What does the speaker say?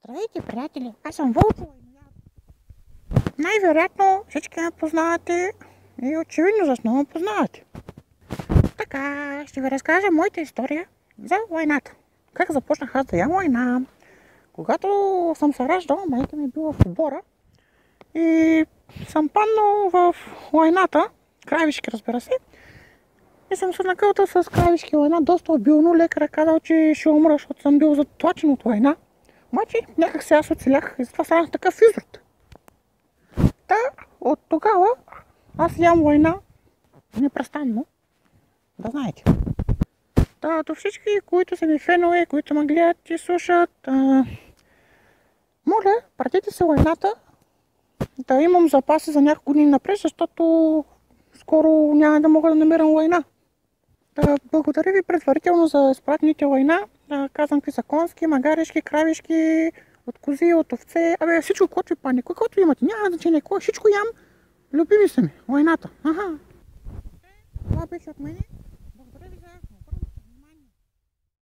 Здравейте, приятели! Аз съм Вълчо. Най-вероятно всички ме познавате и очевидно защо ме познавате. Така, ще ви разкажа моята история за войната. Как започнах аз да ям война. Когато съм се раждал, майка ми била в обора и съм паднал в войната, Кравишки, разбира се, и съм се накълтал с Кравишки война. Доста обилно, лекарът казал, че ще умра, защото съм бил затлачен от война. Обаче някак се аз оцелях и затова станах такъв изрод. Та от тогава аз ям война непрестанно, да знаете. Та до всички, които са ми фенове, които ме гледат и слушат, моля, пратете се войната, да имам запаси за няколко години напред, защото скоро няма да мога да намерям война. Да, благодаря ви предварително за изпратените война. Казвам какви са конски, магарешки, кравишки, от кози, от овце. Абе, всичко, което ви падне, което имате. Няма значение кой, всичко ям. Любими са ми. Войната. Аха. Това беше от мене.